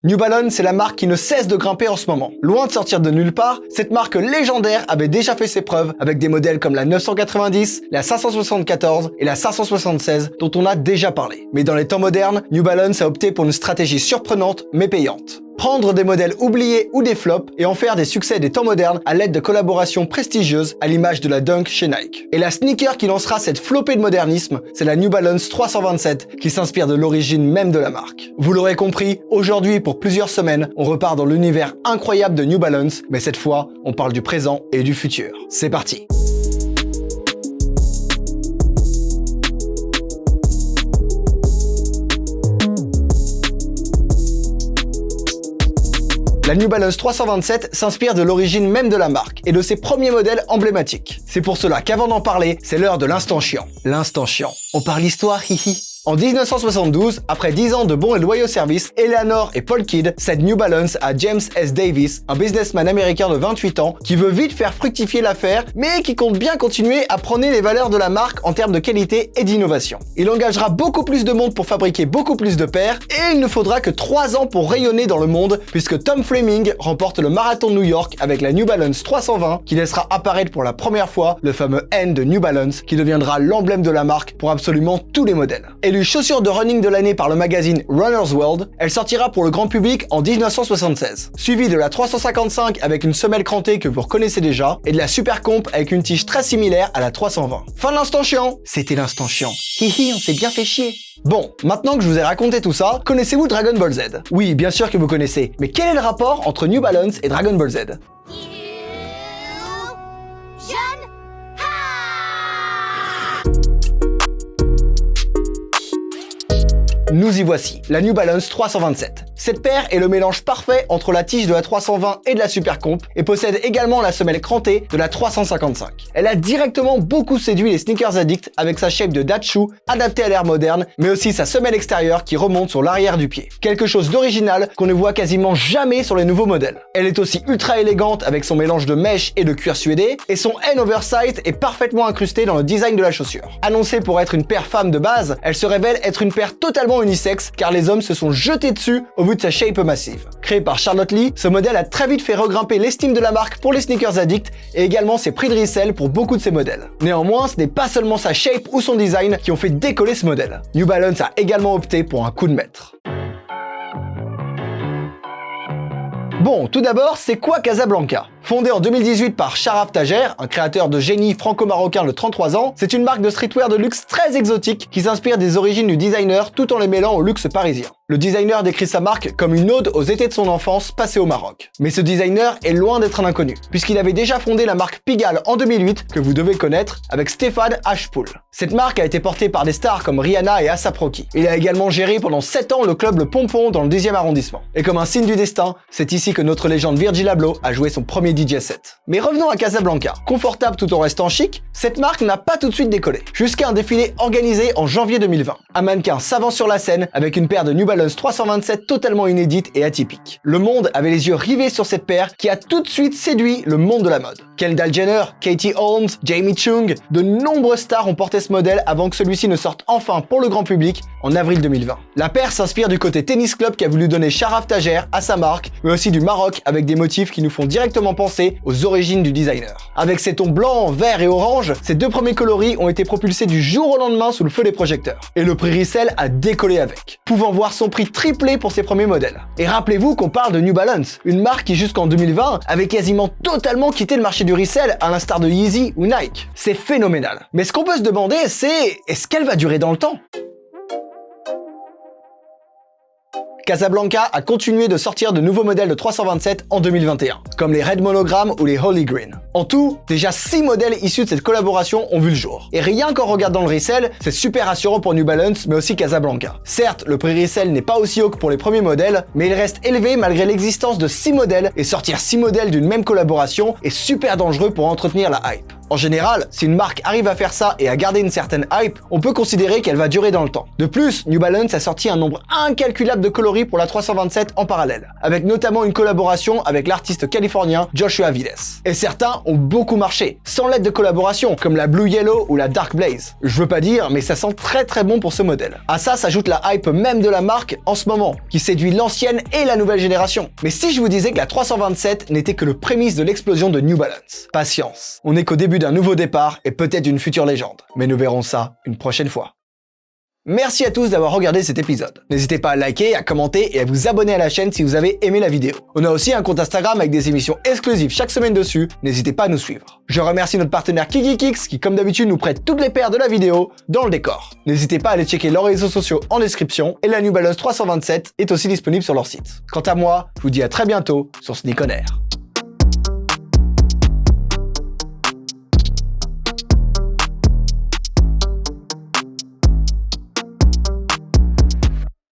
New Balance, c'est la marque qui ne cesse de grimper en ce moment. Loin de sortir de nulle part, cette marque légendaire avait déjà fait ses preuves avec des modèles comme la 990, la 574 et la 576 dont on a déjà parlé. Mais dans les temps modernes, New Balance a opté pour une stratégie surprenante mais payante. Prendre des modèles oubliés ou des flops et en faire des succès des temps modernes à l'aide de collaborations prestigieuses à l'image de la Dunk chez Nike. Et la sneaker qui lancera cette flopée de modernisme, c'est la New Balance 327 qui s'inspire de l'origine même de la marque. Vous l'aurez compris, aujourd'hui pour plusieurs semaines, on repart dans l'univers incroyable de New Balance, mais cette fois, on parle du présent et du futur. C'est parti! La New Balance 327 s'inspire de l'origine même de la marque et de ses premiers modèles emblématiques. C'est pour cela qu'avant d'en parler, c'est l'heure de l'instant chiant. L'instant chiant. On parle histoire, hihi. En 1972, après 10 ans de bons et loyaux services, Eleanor et Paul Kidd cèdent New Balance à James S. Davis, un businessman américain de 28 ans qui veut vite faire fructifier l'affaire, mais qui compte bien continuer à prôner les valeurs de la marque en termes de qualité et d'innovation. Il engagera beaucoup plus de monde pour fabriquer beaucoup plus de paires, et il ne faudra que 3 ans pour rayonner dans le monde, puisque Tom Fleming remporte le marathon de New York avec la New Balance 320, qui laissera apparaître pour la première fois le fameux N de New Balance, qui deviendra l'emblème de la marque pour absolument tous les modèles. Élue chaussure de running de l'année par le magazine Runner's World, elle sortira pour le grand public en 1976, suivie de la 355 avec une semelle crantée que vous reconnaissez déjà, et de la Super Comp avec une tige très similaire à la 320. Fin de l'instant chiant. C'était l'instant chiant. Hihi, on s'est bien fait chier. Bon, maintenant que je vous ai raconté tout ça, connaissez-vous Dragon Ball Z? Oui, bien sûr que vous connaissez, mais quel est le rapport entre New Balance et Dragon Ball Z? Nous y voici, la New Balance 327. Cette paire est le mélange parfait entre la tige de la 320 et de la Super Comp et possède également la semelle crantée de la 355. Elle a directement beaucoup séduit les sneakers addicts avec sa shape de Datshu adaptée à l'ère moderne, mais aussi sa semelle extérieure qui remonte sur l'arrière du pied. Quelque chose d'original qu'on ne voit quasiment jamais sur les nouveaux modèles. Elle est aussi ultra élégante avec son mélange de mèche et de cuir suédé, et son N oversize est parfaitement incrusté dans le design de la chaussure. Annoncée pour être une paire femme de base, elle se révèle être une paire totalement unisexe car les hommes se sont jetés dessus au vu de sa shape massive. Créé par Charlotte Lee, ce modèle a très vite fait regrimper l'estime de la marque pour les sneakers addicts et également ses prix de resell pour beaucoup de ses modèles. Néanmoins, ce n'est pas seulement sa shape ou son design qui ont fait décoller ce modèle. New Balance a également opté pour un coup de maître. Bon, tout d'abord, c'est quoi Casablanca? Fondée en 2018 par Sharaf Tajer, un créateur de génie franco-marocain de 33 ans, c'est une marque de streetwear de luxe très exotique qui s'inspire des origines du designer tout en les mêlant au luxe parisien. Le designer décrit sa marque comme une ode aux étés de son enfance passés au Maroc. Mais ce designer est loin d'être un inconnu, puisqu'il avait déjà fondé la marque Pigalle en 2008, que vous devez connaître, avec Stéphane Ashpool. Cette marque a été portée par des stars comme Rihanna et A$AP Rocky. Il a également géré pendant 7 ans le club Le Pompon dans le 10e arrondissement. Et comme un signe du destin, c'est ici que notre légende Virgil Abloh a joué son premier DJ set. Mais revenons à Casablanca. Confortable tout en restant chic, cette marque n'a pas tout de suite décollé, jusqu'à un défilé organisé en janvier 2020. Un mannequin s'avance sur la scène avec une paire de New Balance 327 totalement inédite et atypique. Le monde avait les yeux rivés sur cette paire qui a tout de suite séduit le monde de la mode. Kendall Jenner, Katie Holmes, Jamie Chung, de nombreuses stars ont porté ce modèle avant que celui-ci ne sorte enfin pour le grand public en avril 2020. La paire s'inspire du côté tennis club qu'a voulu donner Sharaf Tajer à sa marque, mais aussi du Maroc avec des motifs qui nous font directement penser aux origines du designer. Avec ses tons blancs, verts et orange, ces deux premiers coloris ont été propulsés du jour au lendemain sous le feu des projecteurs. Et le prix resell a décollé avec, pouvant voir son prix tripler pour ses premiers modèles. Et rappelez-vous qu'on parle de New Balance, une marque qui jusqu'en 2020 avait quasiment totalement quitté le marché du resell à l'instar de Yeezy ou Nike. C'est phénoménal. Mais ce qu'on peut se demander, c'est est-ce qu'elle va durer dans le temps ? Casablanca a continué de sortir de nouveaux modèles de 327 en 2021, comme les Red Monogram ou les Holy Green. En tout, déjà 6 modèles issus de cette collaboration ont vu le jour. Et rien qu'en regardant le resell, c'est super rassurant pour New Balance, mais aussi Casablanca. Certes, le prix resell n'est pas aussi haut que pour les premiers modèles, mais il reste élevé malgré l'existence de 6 modèles, et sortir 6 modèles d'une même collaboration est super dangereux pour entretenir la hype. En général, si une marque arrive à faire ça et à garder une certaine hype, on peut considérer qu'elle va durer dans le temps. De plus, New Balance a sorti un nombre incalculable de coloris pour la 327 en parallèle, avec notamment une collaboration avec l'artiste californien Joshua Vides. Et certains ont beaucoup marché, sans l'aide de collaboration, comme la Blue Yellow ou la Dark Blaze. Je veux pas dire, mais ça sent très bon pour ce modèle. À ça s'ajoute la hype même de la marque en ce moment, qui séduit l'ancienne et la nouvelle génération. Mais si je vous disais que la 327 n'était que le prémisse de l'explosion de New Balance, patience, on n'est qu'au début d'un nouveau départ et peut-être d'une future légende. Mais nous verrons ça une prochaine fois. Merci à tous d'avoir regardé cet épisode. N'hésitez pas à liker, à commenter et à vous abonner à la chaîne si vous avez aimé la vidéo. On a aussi un compte Instagram avec des émissions exclusives chaque semaine dessus, n'hésitez pas à nous suivre. Je remercie notre partenaire KikiKix qui comme d'habitude nous prête toutes les paires de la vidéo dans le décor. N'hésitez pas à aller checker leurs réseaux sociaux en description et la New Balance 327 est aussi disponible sur leur site. Quant à moi, je vous dis à très bientôt sur Sneak On Air.